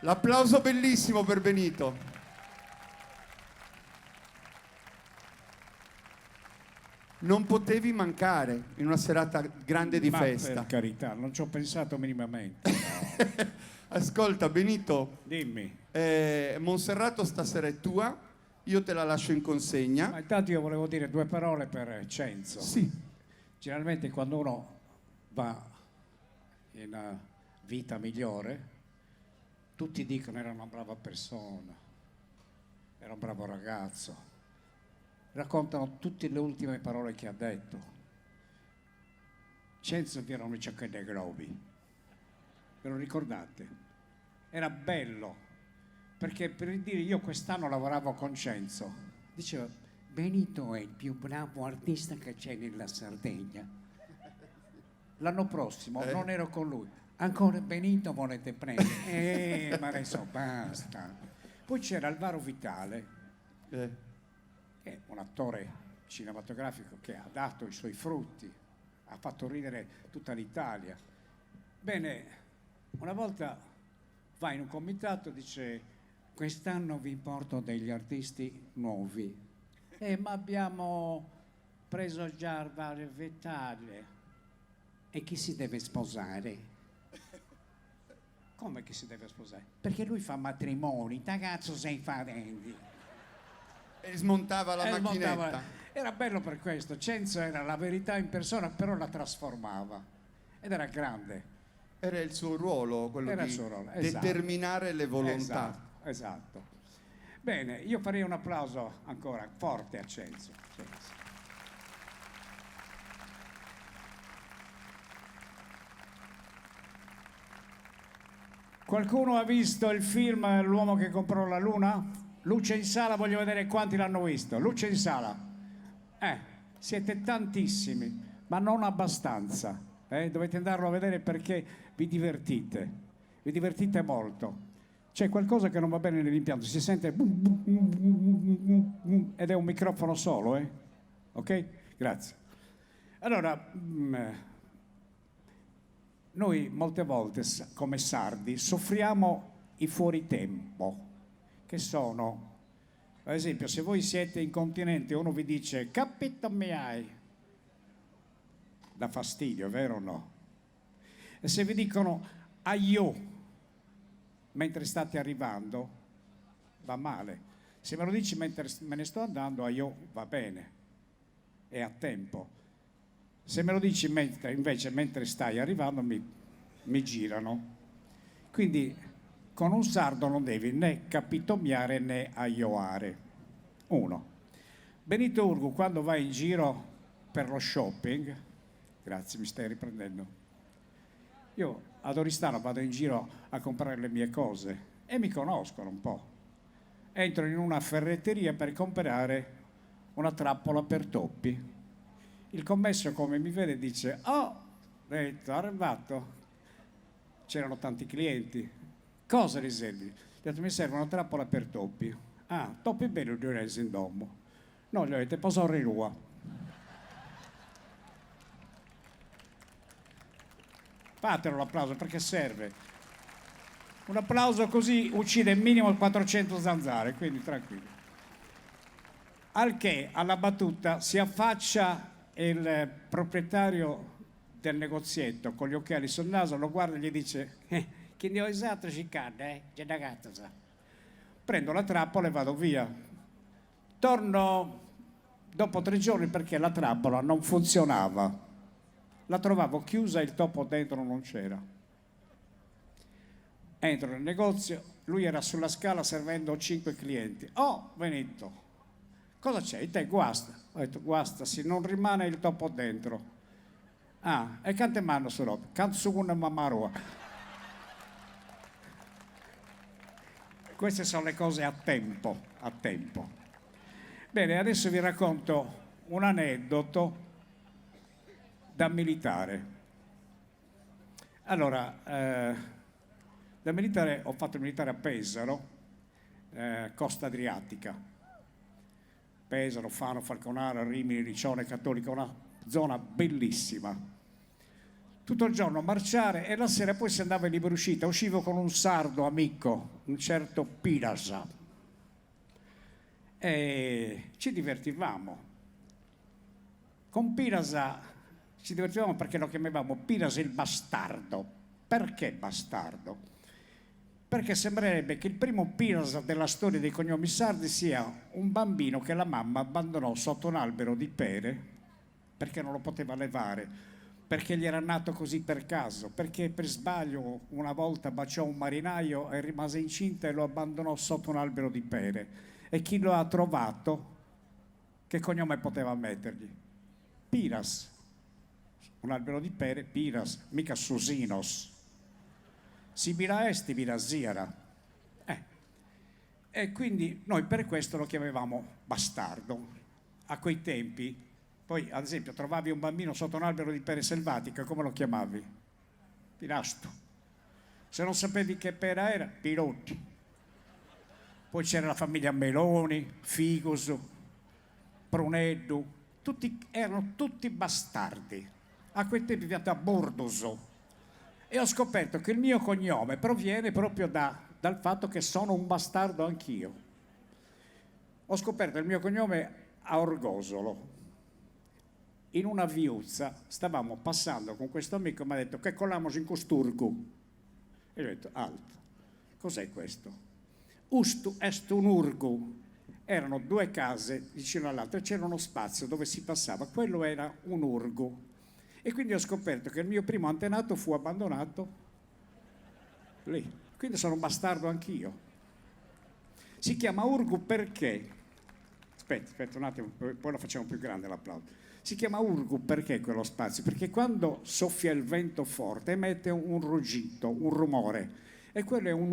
L'applauso bellissimo per Benito. Non potevi mancare in una serata grande di festa. Per carità, non ci ho pensato minimamente. No. Ascolta, Benito. Dimmi. Monserrato stasera è tua, io te la lascio in consegna. Ma intanto io volevo dire due parole per Cenzo. Sì. Generalmente quando uno va in una vita migliore, tutti dicono era una brava persona, era un bravo ragazzo. Raccontano tutte le ultime parole che ha detto. Cenzo era un ciocche dei globi. Ve lo ricordate? Era bello, perché per dire io quest'anno lavoravo con Cenzo. Diceva, Benito è il più bravo artista che c'è nella Sardegna. L'anno prossimo non ero con lui. Ancora Benito volete prendere? Ma adesso basta. Poi c'era Alvaro Vitale, che è un attore cinematografico che ha dato i suoi frutti, ha fatto ridere tutta l'Italia. Bene, una volta va in un comitato e dice quest'anno vi porto degli artisti nuovi. Ma abbiamo preso già Alvaro Vitale. E chi si deve sposare? Come chi si deve sposare? Perché lui fa matrimoni, ta cazzo sei facendo? E smontava la macchinetta. Era bello per questo. Cenzo era la verità in persona, però la trasformava. Ed era grande. Era il suo ruolo, quello Era di il suo ruolo, esatto. determinare le volontà. Esatto. Bene, io farei un applauso ancora forte a Cenzo. Qualcuno ha visto il film L'uomo che comprò la luna? Luce in sala, voglio vedere quanti l'hanno visto. Luce in sala. Siete tantissimi, ma non abbastanza. Dovete andarlo a vedere perché vi divertite. Vi divertite molto. C'è qualcosa che non va bene nell'impianto, si sente ed è un microfono solo, ok? Grazie. Allora, noi molte volte come sardi soffriamo i fuoritempo, che sono, ad esempio, se voi siete incontinenti e uno vi dice capito mi hai, dà fastidio, vero o no? E se vi dicono aio mentre state arrivando, va male. Se me lo dici mentre me ne sto andando, aio, va bene, è a tempo. Se me lo dici invece mentre stai arrivando, mi girano. Quindi con un sardo non devi né capitomiare né aioare. Uno. Benito Urgu, quando vai in giro per lo shopping, grazie, mi stai riprendendo. Io ad Oristano vado in giro a comprare le mie cose e mi conoscono un po'. Entro in una ferretteria per comprare una trappola per toppi. Il commesso come mi vede dice oh, detto, arrivato. C'erano tanti clienti. Cosa riservi? Ho detto mi serve una trappola per toppi. Ah, toppi bello di resi in domo. No, gli ho detto posso rilua. Fatelo l'applauso perché serve. Un applauso così uccide minimo 400 zanzare, quindi tranquillo. Al che alla battuta si affaccia il proprietario del negozietto con gli occhiali sul naso, lo guarda e gli dice che ne ho esatto ciccarda, c'è da gatto sa. Prendo la trappola e vado via. Torno dopo 3 giorni perché la trappola non funzionava. La trovavo chiusa e il topo dentro non c'era. Entro nel negozio, lui era sulla scala servendo 5 clienti. Oh, Benito, cosa c'è? E te guasta. Ho detto guasta, se non rimane il topo dentro. Ah, e cante mano su roba? Canto su una mamarua. Queste sono le cose a tempo, a tempo. Bene, adesso vi racconto un aneddoto da militare. Allora, da militare ho fatto il militare a Pesaro, costa adriatica. Pesaro, Fano, Falconara, Rimini, Riccione, Cattolica, una zona bellissima. tutto il giorno a marciare e la sera poi si andava in libera uscita. Uscivo con un sardo amico, un certo Pirasa, e ci divertivamo. Con Pirasa ci divertivamo perché lo chiamavamo Pirasa il bastardo. Perché bastardo? Perché sembrerebbe che il primo Pirasa della storia dei cognomi sardi sia un bambino che la mamma abbandonò sotto un albero di pere perché non lo poteva levare, perché gli era nato così per caso, perché per sbaglio una volta baciò un marinaio e rimase incinta e lo abbandonò sotto un albero di pere. E chi lo ha trovato, che cognome poteva mettergli? Piras. Un albero di pere, Piras, mica Susinos. Sibila est, Virasiara. E quindi noi per questo lo chiamavamo bastardo. A quei tempi, poi ad esempio trovavi un bambino sotto un albero di pere selvatiche, come lo chiamavi? Pirasto. Se non sapevi che pera era, Pirotti. Poi c'era la famiglia Meloni, Figoso, Pruneddu, erano tutti bastardi. A quei tempi diventa Bordoso. E ho scoperto che il mio cognome proviene proprio dal fatto che sono un bastardo anch'io. Ho scoperto il mio cognome a Orgosolo. In una viuzza stavamo passando con questo amico e mi ha detto che colamos in costurgu. E io ho detto, alto, cos'è questo? Ustu est un urgu. Erano due case vicino all'altra, c'era uno spazio dove si passava, quello era un urgu. E quindi ho scoperto che il mio primo antenato fu abbandonato lì. Quindi sono un bastardo anch'io. Si chiama Urgu perché? Aspetta un attimo, poi lo facciamo più grande l'applauso. Si chiama Urgu perché quello spazio? Perché quando soffia il vento forte emette un ruggito, un rumore. E quello è un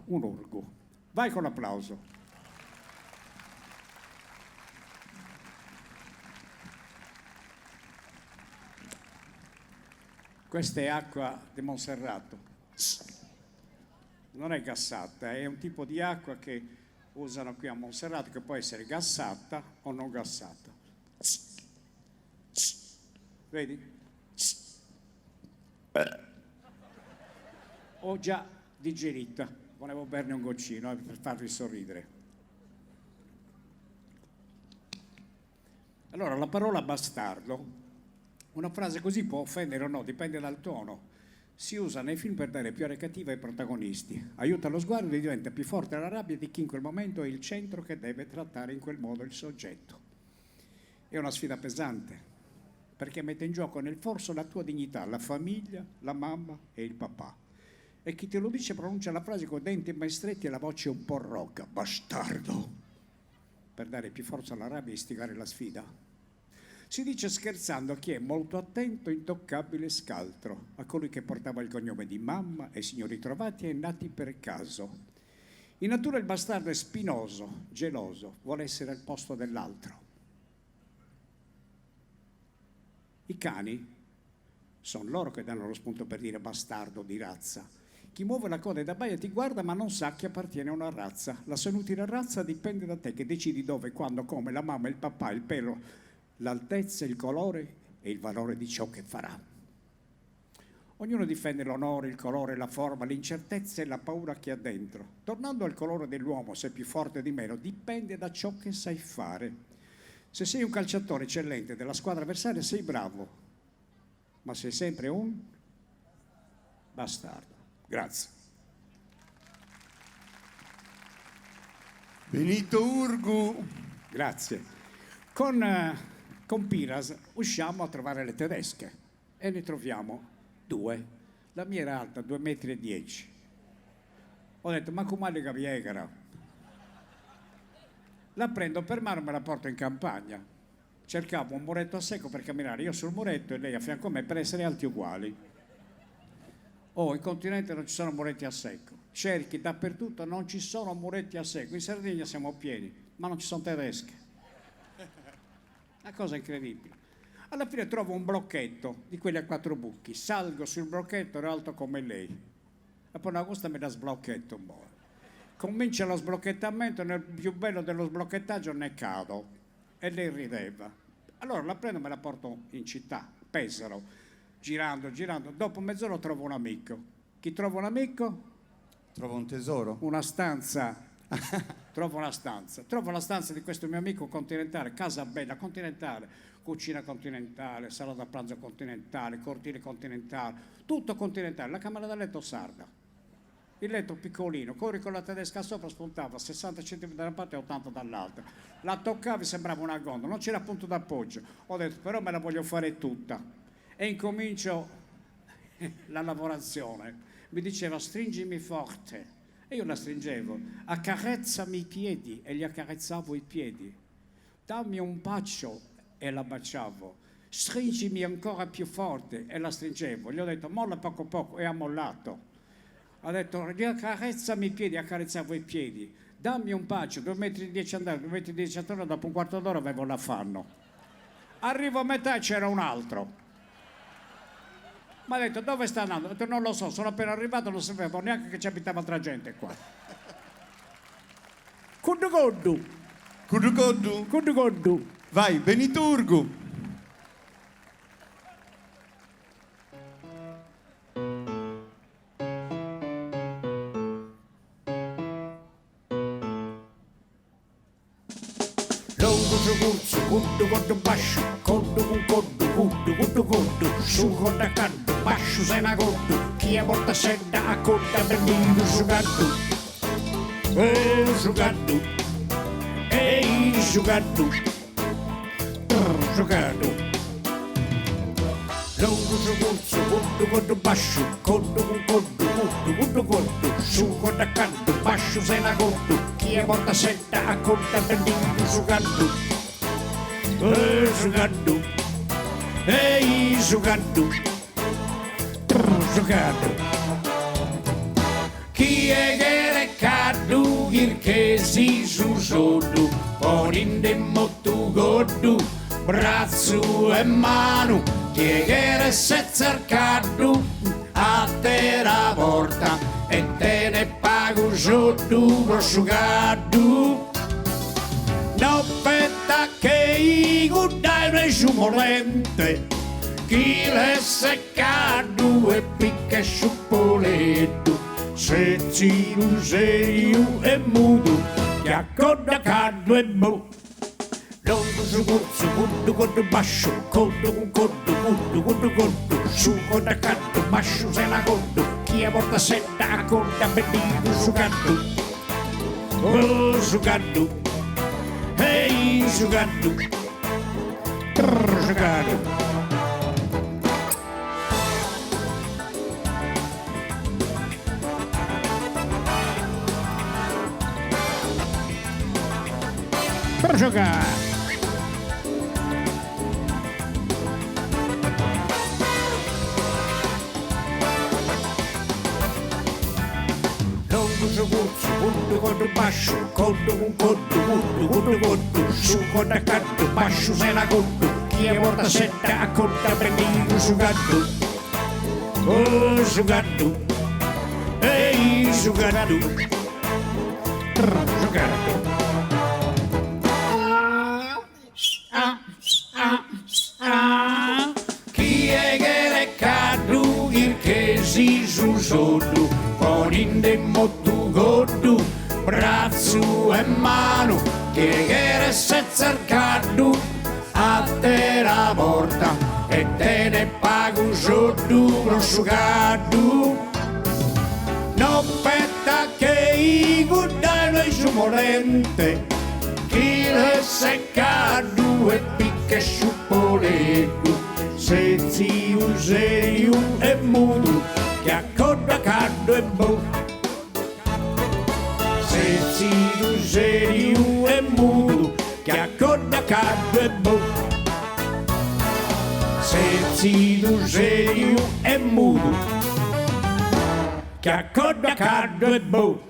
urgu. Vai con l'applauso. Questa è acqua di Monserrato. Non è gassata, è un tipo di acqua che usano qui a Monserrato, che può essere gassata o non gassata. Vedi? Ho già digerita, volevo berne un goccino per farvi sorridere. Allora, la parola bastardo, una frase così può offendere o no, dipende dal tono. Si usa nei film per dare più aria cattiva ai protagonisti. Aiuta lo sguardo e diventa più forte la rabbia di chi in quel momento è il centro che deve trattare in quel modo il soggetto. È una sfida pesante, perché mette in gioco nel forzo la tua dignità, la famiglia, la mamma e il papà. E chi te lo dice pronuncia la frase con i denti mai stretti e la voce un po' roca, bastardo, per dare più forza alla rabbia e istigare la sfida. Si dice scherzando a chi è molto attento, intoccabile e scaltro, a colui che portava il cognome di mamma, ai signori trovati e nati per caso. In natura il bastardo è spinoso, geloso, vuole essere al posto dell'altro. I cani sono loro che danno lo spunto per dire bastardo di razza. Chi muove la coda e da baia ti guarda ma non sa che appartiene a una razza. La sua inutile razza dipende da te che decidi dove, quando, come, la mamma, il papà, il pelo, l'altezza, il colore e il valore di ciò che farà. Ognuno difende l'onore, il colore, la forma, l'incertezza e la paura che ha dentro. Tornando al colore dell'uomo, se è più forte di meno, dipende da ciò che sai fare. Se sei un calciatore eccellente della squadra avversaria, sei bravo, ma sei sempre un bastardo. Grazie. Benito Urgu. Grazie. Con Piras usciamo a trovare le tedesche e ne troviamo due. La mia era alta 2,10 m. Ho detto, ma come le gaviegara? La prendo per mano e me la porto in campagna. Cercavo un muretto a secco per camminare io sul muretto e lei a fianco a me per essere alti uguali. In continente non ci sono muretti a secco. Cerchi dappertutto, non ci sono muretti a secco. In Sardegna siamo pieni, ma non ci sono tedesche. Una cosa incredibile. Alla fine trovo un blocchetto di quelli a 4 buchi, salgo sul blocchetto, ero alto come lei. E poi Augusta mi dà sblocchetto un po'. Comincia lo sblocchettamento, nel più bello dello sblocchettaggio ne cado. E lei rideva. Allora la prendo e me la porto in città, Pesaro. girando, dopo mezz'ora trovo un amico. Chi trova un amico? Trovo un tesoro. Una stanza. Trovo la stanza di questo mio amico continentale, casa bella, continentale, cucina continentale, sala da pranzo continentale, cortile continentale, tutto continentale, la camera da letto sarda. Il letto piccolino, corri con la tedesca sopra, spuntava 60 cm da una parte e 80 dall'altra. La toccavi, sembrava una gondola, non c'era punto d'appoggio. Ho detto, però me la voglio fare tutta. E incomincio la lavorazione. Mi diceva, stringimi forte. E io la stringevo. Accarezzami i piedi, e gli accarezzavo i piedi. Dammi un bacio, e la baciavo. Stringimi ancora più forte, e la stringevo. Gli ho detto, molla poco poco, e ha mollato. Ha detto, accarezzami i piedi, accarezzavo i piedi. Dammi un bacio, 2,10 metri andare, 2,10 metri tornare, dopo un quarto d'ora avevo l'affanno. Arrivo a metà e c'era un altro. Mi ha detto, dove sta andando? Ho detto, non lo so, sono appena arrivato, non sapevo neanche che ci abitava altra gente qua. Kudugoddu. Kudugoddu. Kudugoddu. Vai, Benito Urgu. Guddu guddu basciu, coddu coddu, guddu guddu, su coda caddu, basciu se na guddu, chi a porta sedda a coda bendino sugaddu, sugaddu, ehi sugaddu, sugaddu. Longu su guzzu, guddu guddu basciu, coddu coddu, guddu guddu, su coda caddu, basciu se na guddu, chi a porta sedda a coda bendino sugaddu. Sugaddu, ehi sugaddu, sugaddu. Chi è che le caddu, che si susoddu, poninde mottu goddu, braccio e mano, chi è che le se cercaddu, a te la porta, e te ne pago sotto, sugaddu. No petta che i guardai ne sciumolente, chi le seccadu e picca sciuppoletto, se ziru serio e muto, che a coda caddu e bu. Longo su guzzu, guddu guddu basciu, coddu guddu, su coda caddu, basciu se la goddu, chi a porta sedda a coda bendino su caddu, su caddu. Hey, sugaddu, sugaddu. Per giocare. Guddu guddu basciu, coddu guddu, su coda caddu, basciu se la goddu, chi a porta sedda a coda bendino sugaddu, sugaddu, ehi sugaddu, sugaddu. Chi è che le caddu, che si susoddu, poninde mottu goddu, braccio e mano, che era se cercaddu, a te la porta, e te ne pago sotto, lo sugaddu. No petta che i guardai ne sciumolente, chi le seccaddu e picca sciuppoletto, se ziu serio e muto, che a coda caddu e bu. Se ziu serio e muto, che a coda caddu e bu. Se ziu serio e muto, che a coda caddu e bu.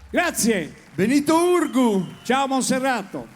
Grazie. Benito Urgu. Ciao Monserrato.